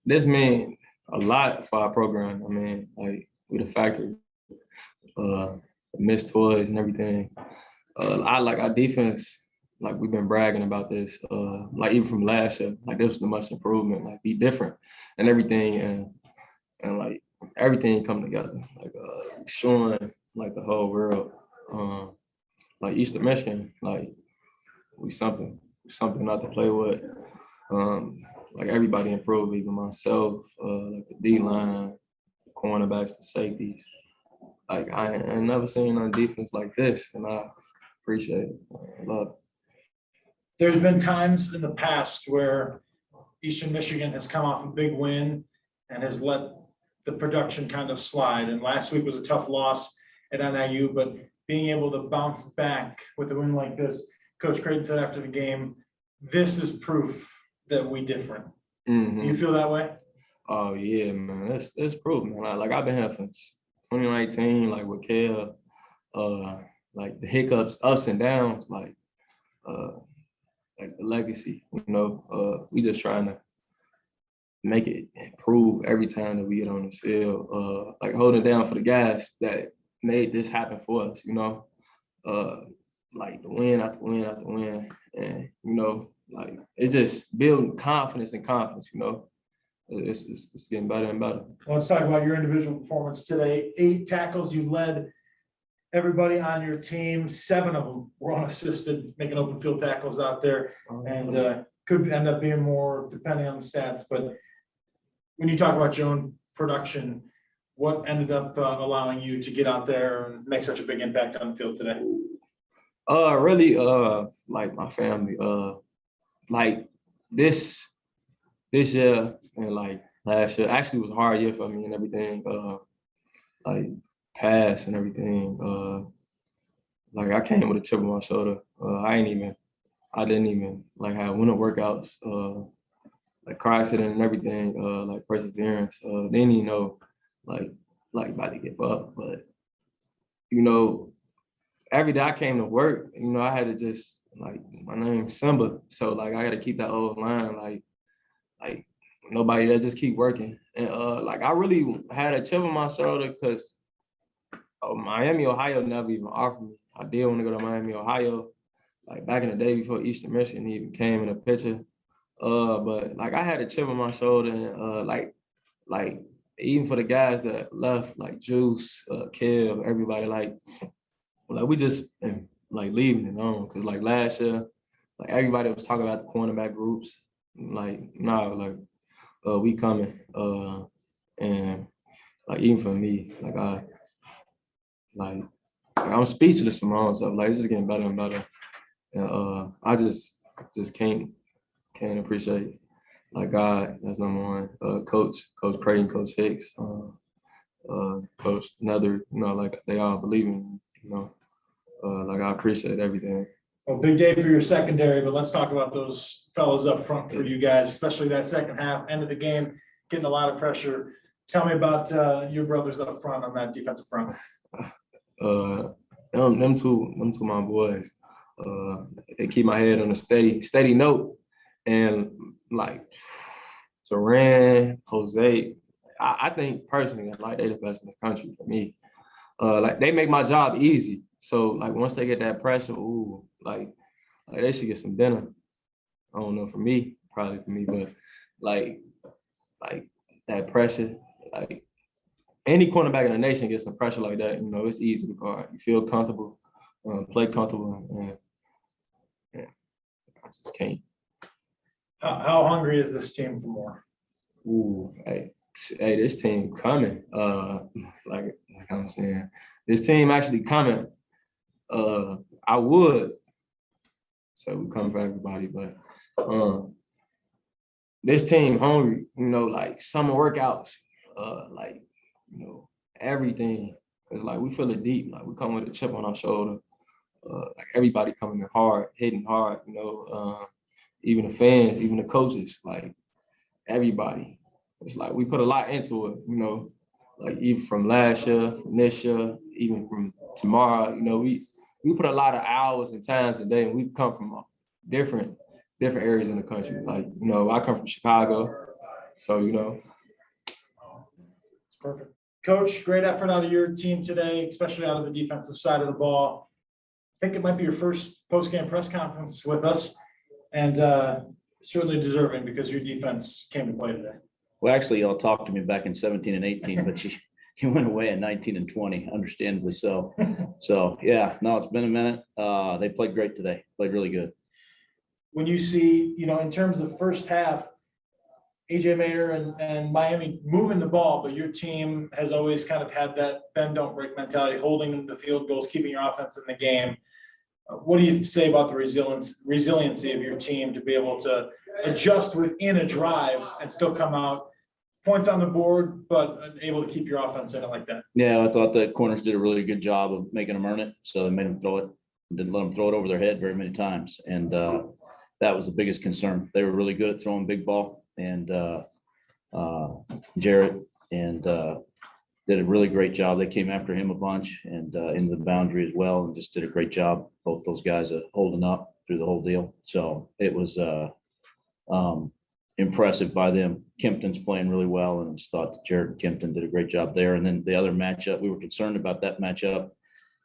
This mean a lot for our program. I mean, like we the factory, missed toys and everything. I like our defense. Like we've been bragging about this. Like even from last year, like this was the much improvement. Like be different and everything, and like everything come together. Like showing like the whole world. Like Eastern Michigan, like we something not to play with. Like everybody improved, even myself, like the D line, the cornerbacks, the safeties. Like I ain't never seen on defense like this, and I appreciate it. I love it. There's been times in the past where Eastern Michigan has come off a big win and has let the production kind of slide. And last week was a tough loss at NIU, but being able to bounce back with a win like this, Coach Creighton said after the game, this is proof that we different. Mm-hmm. You feel that way? Oh yeah, man. That's proof, man. Like I've been here since 2019, like with Kel, like the hiccups, ups and downs, like the legacy, we just trying to make it improve every time that we get on this field. Like holding down for the guys that made this happen for us, like the win after win after win. And, like it's just building confidence and confidence, It's getting better and better. Let's talk about your individual performance today. 8 tackles, you led everybody on your team. 7 of them were unassisted, making open field tackles out there, and could end up being more depending on the stats. But when you talk about your own production, what ended up allowing you to get out there and make such a big impact on the field today? Really, like my family. Like this year and like last year actually was a hard year for me and everything. Like pass and everything. Like I came with a chip on my shoulder. I didn't even like have winter workouts. Like car accident and everything. Like perseverance. Didn't even know like about to give up, but every day I came to work, I had to just like my name's Simba, so like I got to keep that old line, like nobody that just keep working, and like I really had a chip on my shoulder because Miami, Ohio never even offered me. I did want to go to Miami, Ohio, like back in the day before Eastern Michigan even came in the picture, but like I had a chip on my shoulder, and like even for the guys that left, like Juice, Kev, everybody, like we just like leaving it on, because like last year, like everybody was talking about the cornerback groups, like we coming, and like even for me, like I'm speechless for my own self. Like it's just getting better and better, and I just can't appreciate like God. That's number one. Coach Creighton, Coach Hicks, Coach Nether. Like they all believe in me, like I appreciate everything. Well, big day for your secondary, but let's talk about those fellas up front for you guys, especially that second half, end of the game, getting a lot of pressure. Tell me about your brothers up front on that defensive front. Them two my boys. They keep my head on a steady note, and like Saran, Jose, I think personally, like they the best in the country for me. Like they make my job easy. So like once they get that pressure, like they should get some dinner. I don't know, for me, probably for me, but like that pressure, like any cornerback in the nation gets some pressure like that. It's easy to guard. You feel comfortable, play comfortable, and I just can't. How hungry is this team for more? Hey, this team coming. Like I'm saying, this team actually coming. I would say we come for everybody, but this team hungry. Like summer workouts, like everything. Cause like we feel it deep. Like we come with a chip on our shoulder. Like everybody coming in hard, hitting hard. Even the fans, even the coaches, like everybody. It's like we put a lot into it, like even from last year, from this year, even from tomorrow, we put a lot of hours and times a day, and we come from different areas in the country. Like, I come from Chicago, So, you know. It's perfect. Coach, great effort out of your team today, especially out of the defensive side of the ball. I think it might be your first post-game press conference with us, and certainly deserving because your defense came to play today. Well, actually, y'all talked to me back in 17 and 18, but you went away in 19 and 20, understandably so. So, yeah, no, it's been a minute. They played great today, played really good. When you see, you know, in terms of first half, AJ Mayer and Miami moving the ball, but your team has always kind of had that bend don't break mentality, holding the field goals, keeping your offense in the game. What do you say about the resiliency of your team to be able to adjust within a drive and still come out points on the board, but able to keep your offense in it like that? Yeah, I thought the corners did a really good job of making them earn it. So they made them throw it, didn't let them throw it over their head very many times. And that was the biggest concern. They were really good at throwing big ball. And Jarrett and did a really great job. They came after him a bunch and into the boundary as well, and just did a great job. Both those guys are holding up through the whole deal. So it was impressive by them. Kempton's playing really well, and I just thought that Jarrett and Kempton did a great job there. And then the other matchup, we were concerned about that matchup,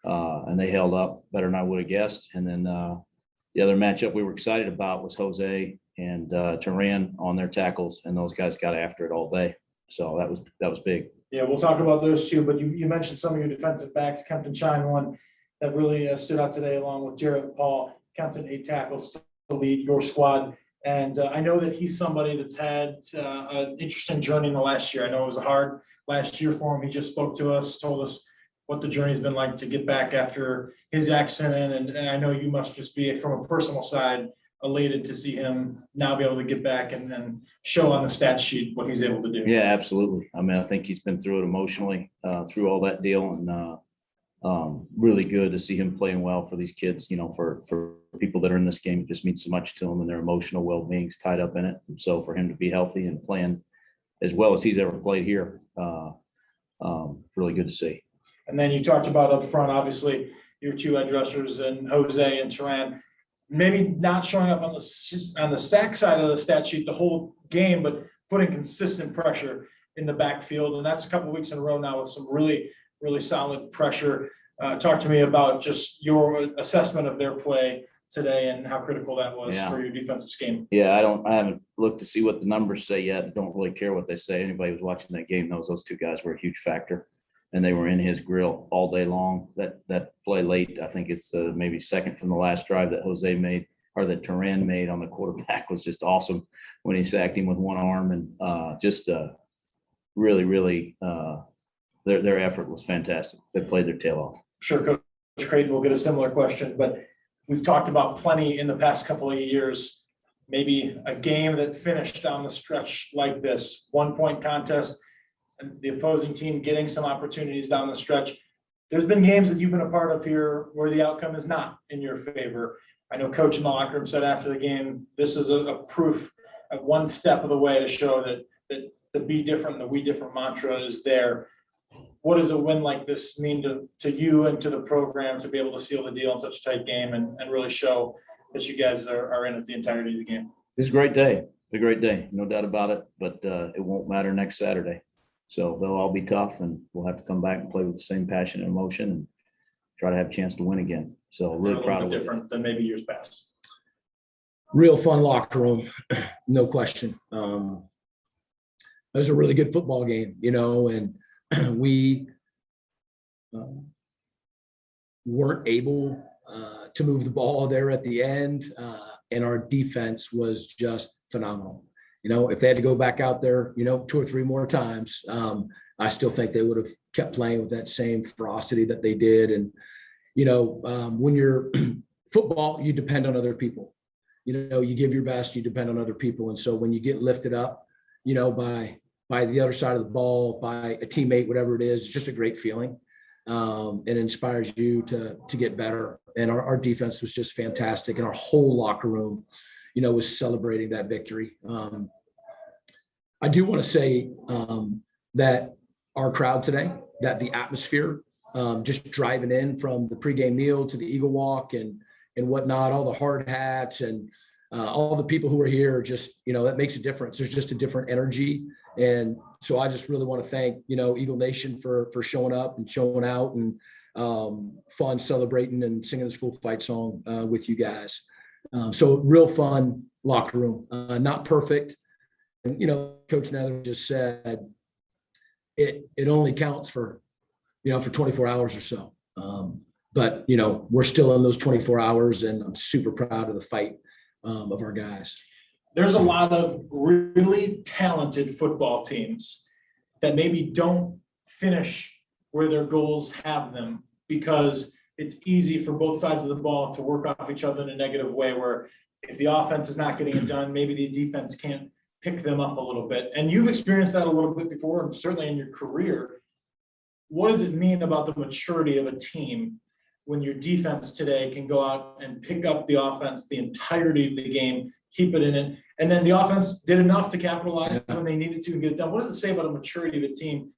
and they held up better than I would have guessed. And then the other matchup we were excited about was Jose and Turan on their tackles, and those guys got after it all day. So that was big. Yeah, we'll talk about those two, but you mentioned some of your defensive backs. Kempton Shine, one that really stood out today, along with Jarrett Paul. Kempton 8 tackles to lead your squad. And I know that he's somebody that's had an interesting journey in the last year. I know it was a hard last year for him. He just spoke to us, told us what the journey's been like to get back after his accident. And I know you must just be, from a personal side, elated to see him now be able to get back and show on the stat sheet what he's able to do. Yeah, absolutely. I mean, I think he's been through it emotionally, through all that deal, and really good to see him playing well for these kids. You know, for people that are in this game, it just means so much to them, and their emotional well-being's tied up in it. And so for him to be healthy and playing as well as he's ever played here, really good to see. And then you talked about up front, obviously, your two edge rushers and Jose and Turan, maybe not showing up on the sack side of the stat sheet the whole game, but putting consistent pressure in the backfield. And that's a couple of weeks in a row now with some really, really solid pressure. Talk to me about just your assessment of their play today and how critical that was for your defensive scheme. Yeah, I haven't looked to see what the numbers say yet. I don't really care what they say. Anybody who's watching that game knows those two guys were a huge factor, and they were in his grill all day long. That play late, I think it's maybe second from the last drive that Jose made, or that Turan made on the quarterback, was just awesome when he sacked him with one arm. And just really, really, their effort was fantastic. They played their tail off. Sure, Coach Creighton will get a similar question, but we've talked about plenty in the past couple of years, maybe a game that finished down the stretch like this, 1-point contest, and the opposing team getting some opportunities down the stretch. There's been games that you've been a part of here where the outcome is not in your favor. I know Coach in the locker room said after the game, this is a proof at one step of the way to show that the be different, the we different mantra is there. What does a win like this mean to you and to the program to be able to seal the deal in such a tight game and really show that you guys are in it the entirety of the game? It's a great day. It's a great day, no doubt about it, but it won't matter next Saturday. So they'll all be tough, and we'll have to come back and play with the same passion and emotion and try to have a chance to win again. So really proud of it. Different than maybe years past. Real fun locker room, no question. It was a really good football game, you know, and we weren't able to move the ball there at the end, and our defense was just phenomenal. You know, if they had to go back out there, you know, 2 or 3 more times, I still think they would have kept playing with that same ferocity that they did. And, you know, when you're football, you depend on other people. You know, you give your best, you depend on other people. And so when you get lifted up, you know, by the other side of the ball, by a teammate, whatever it is, it's just a great feeling. It inspires you to get better. And our defense was just fantastic. And our whole locker room, you know, was celebrating that victory. I do want to say that our crowd today, that the atmosphere, just driving in from the pregame meal to the Eagle Walk and whatnot, all the hard hats and all the people who are here, just, that makes a difference. There's just a different energy. And so I just really want to thank, Eagle Nation for showing up and showing out and fun celebrating and singing the school fight song with you guys. So real fun locker room, not perfect. And, Coach Nether just said it only counts for 24 hours or so. But, we're still in those 24 hours, and I'm super proud of the fight of our guys. There's a lot of really talented football teams that maybe don't finish where their goals have them, because it's easy for both sides of the ball to work off each other in a negative way, where if the offense is not getting it done, maybe the defense can't pick them up a little bit. And you've experienced that a little bit before, and certainly in your career. What does it mean about the maturity of a team when your defense today can go out and pick up the offense the entirety of the game, keep it in it, and then the offense did enough to capitalize when they needed to and get it done? What does it say about the maturity of a team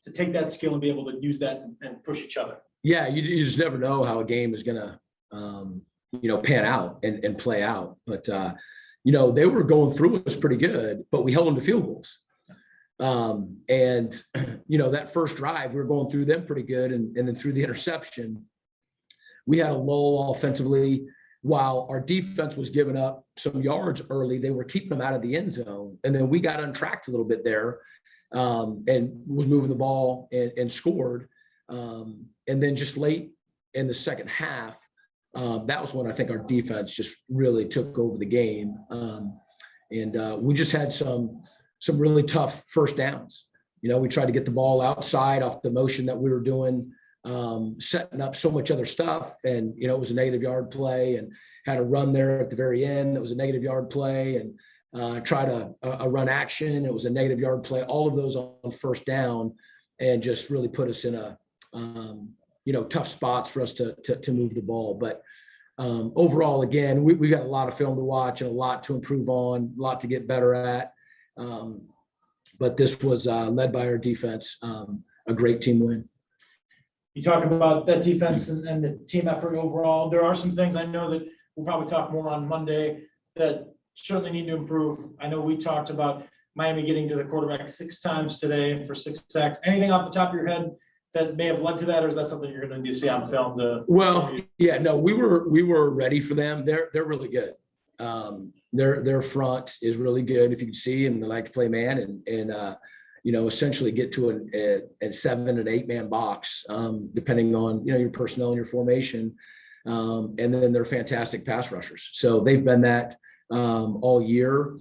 to take that skill and be able to use that and push each other? Yeah, you just never know how a game is going to, pan out and play out. But, they were going through us pretty good, but we held them to field goals. And, that first drive, we were going through them pretty good. And then through the interception, we had a lull offensively. While our defense was giving up some yards early, they were keeping them out of the end zone. And then we got untracked a little bit there and was moving the ball and scored. And then just late in the second half, that was when I think our defense just really took over the game. And we just had some really tough first downs. We tried to get the ball outside off the motion that we were doing, setting up so much other stuff. And, it was a negative yard play, and had a run there at the very end. It was a negative yard play, and tried a run action. It was a negative yard play, all of those on first down, and just really put us in a, tough spots for us to move the ball. But overall, again, we got a lot of film to watch and a lot to improve on, a lot to get better at. But this was led by our defense, a great team win. You talk about that defense and the team effort overall. There are some things I know that we'll probably talk more on Monday that certainly need to improve. I know we talked about Miami getting to the quarterback 6 times today for 6 sacks. Anything off the top of your head that may have led to that, or is that something you're going to need to see on film? Well, yeah, no, we were ready for them. They're really good. Their front is really good. If you can see, and they like to play man and essentially get to a 7 and 8 man box, depending on, your personnel and your formation. And then they're fantastic pass rushers. So they've been that all year.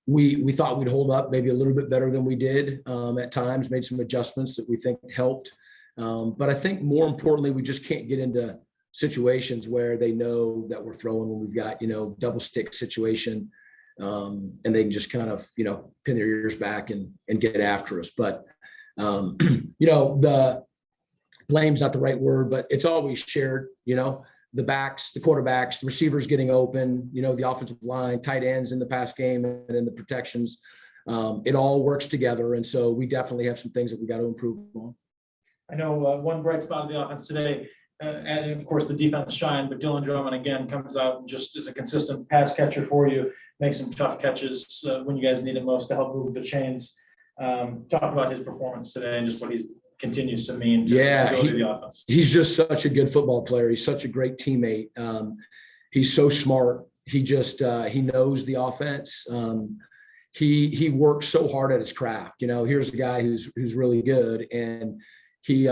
We thought we'd hold up maybe a little bit better than we did at times, made some adjustments that we think helped. But I think more importantly, we just can't get into situations where they know that we're throwing when we've got, double stick situation. And they can just kind of, pin their ears back and get after us. But, the blame's not the right word, but it's always shared, the backs, the quarterbacks, the receivers getting open, the offensive line, tight ends in the pass game and in the protections. It all works together. And so we definitely have some things that we got to improve on. I know one bright spot of the offense today, and of course the defense shined, but Dylan Drummond again comes out and just is a consistent pass catcher for you, makes some tough catches when you guys need him most to help move the chains. Talk about his performance today and just what he continues to mean to the offense. He's just such a good football player. He's such a great teammate. He's so smart. He just he knows the offense. He works so hard at his craft. Here's a guy who's really good, and he.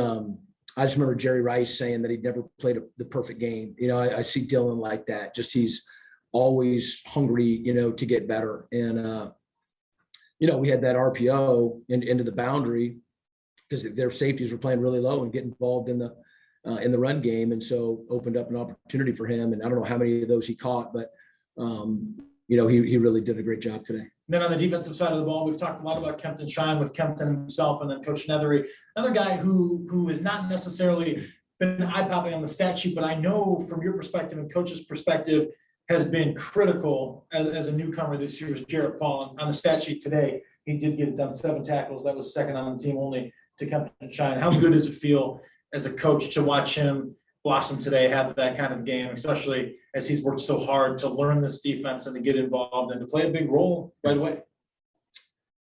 I just remember Jerry Rice saying that he'd never played the perfect game. I see Dylan like that. Just he's always hungry, to get better. And we had that RPO into the boundary because their safeties were playing really low and get involved in the run game, and so opened up an opportunity for him. And I don't know how many of those he caught, but he really did a great job today. And then on the defensive side of the ball, we've talked a lot about Kempton Shine with Kempton himself, and then Coach Nethery, another guy who has not necessarily been eye-popping on the stat sheet, but I know from your perspective and Coach's perspective has been critical as a newcomer this year is Jarrett Paul. On the stat sheet today, he did get it done, 7 tackles. That was second on the team only to Kempton Shine. How good does it feel as a coach to watch him blossom today, have that kind of game, especially as he's worked so hard to learn this defense and to get involved and to play a big role right away.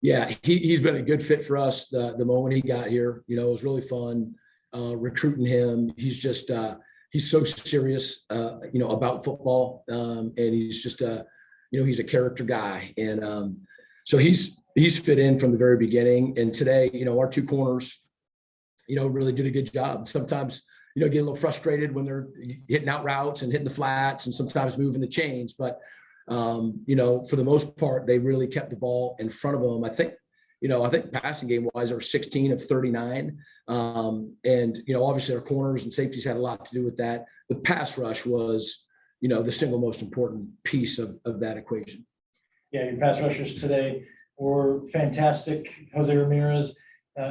Yeah, he's been a good fit for us the moment he got here. You know, it was really fun recruiting him. He's just he's so serious, you know, about football, and he's just you know, he's a character guy, and so he's fit in from the very beginning. And today, you know, our two corners, you know, really did a good job. Sometimes, you know, get a little frustrated when they're hitting out routes and hitting the flats, and sometimes moving the chains, but you know, for the most part, they really kept the ball in front of them. I think passing game wise, they were 16 of 39. And, you know, obviously our corners and safeties had a lot to do with that. The pass rush was, you know, the single most important piece of that equation. Yeah, your pass rushers today were fantastic. Jose Ramirez,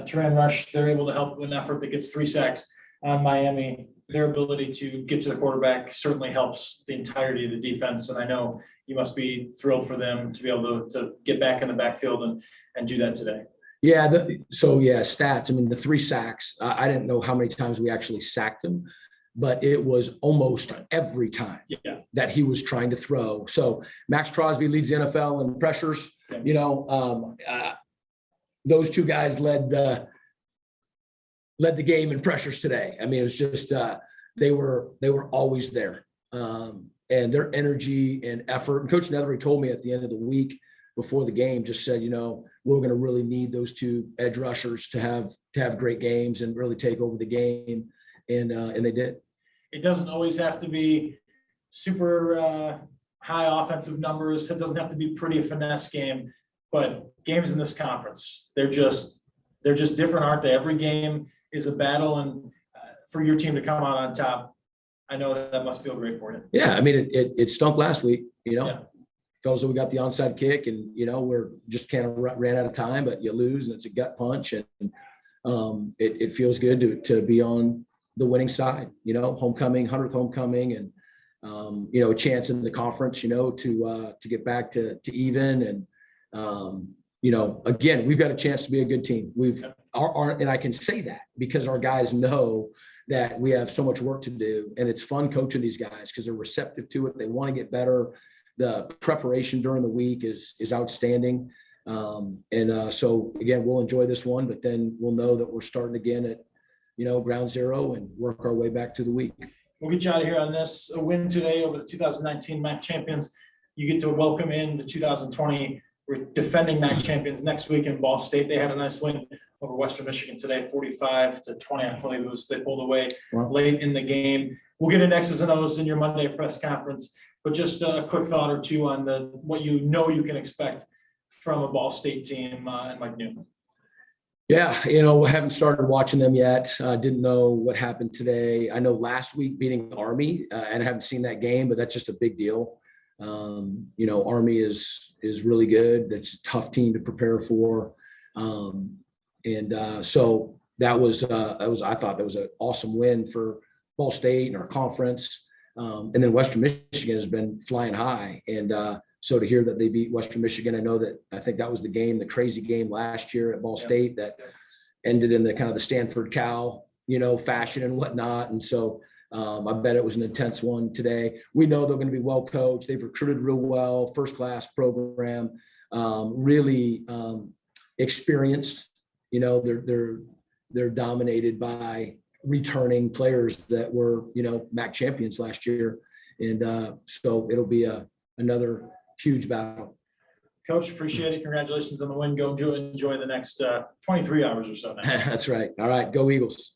Turan Rush, they're able to help an effort that gets 3 sacks on Miami. Their ability to get to the quarterback certainly helps the entirety of the defense. And I know you must be thrilled for them to be able to get back in the backfield and do that today. Yeah. Stats. I mean, the 3 sacks, I didn't know how many times we actually sacked him, but it was almost every time that he was trying to throw. So Max Crosby leads the NFL in pressures. Yeah. You know, those 2 guys led the game in pressures today. I mean, it was just they were always there, and their energy and effort. And Coach Nethery told me at the end of the week before the game, just said, you know, we're going to really need those 2 edge rushers to have great games and really take over the game, and they did. It doesn't always have to be super high offensive numbers. It doesn't have to be pretty a finesse game, but games in this conference, they're just different, aren't they? Every game is a battle, and for your team to come out on top, I know that must feel great for you. Yeah, I mean, it stunk last week, you know. Yeah. Felt as though we got the onside kick, and you know, we're just kind of ran out of time, but you lose, and it's a gut punch, and it feels good to be on the winning side. You know, homecoming, 100th homecoming, and you know, a chance in the conference, you know, to get back to even, and you know, again, we've got a chance to be a good team. And I can say that because our guys know that we have so much work to do, and it's fun coaching these guys because they're receptive to it. They want to get better. The preparation during the week is outstanding. So again, we'll enjoy this one, but then we'll know that we're starting again at, you know, ground zero and work our way back through the week. We'll get you out of here on this. A win today over the 2019 MAC champions. You get to welcome in the 2020 defending MAC champions next week in Ball State. They had a nice win over Western Michigan today, 45-20. I believe it was, they pulled away late in the game. We'll get an X's and O's in your Monday press conference, but just a quick thought or two on what you know you can expect from a Ball State team and Mike Newton. Yeah, you know, I haven't started watching them yet. Didn't know what happened today. I know last week beating Army, and I haven't seen that game, but that's just a big deal. You know, Army is really good. That's a tough team to prepare for. So that was I thought that was an awesome win for Ball State and our conference. And then Western Michigan has been flying high. And so to hear that they beat Western Michigan, I think that was the crazy game last year at Ball State that ended in the kind of the Stanford Cal, you know, fashion and whatnot. And so I bet it was an intense one today. We know they're going to be well coached. They've recruited real well, first class program, really experienced. You know, they're dominated by returning players that were, you know, MAC champions last year. And so it'll be another huge battle. Coach, appreciate it. Congratulations on the win. Go enjoy the next 23 hours or so now. That's right. All right. Go Eagles.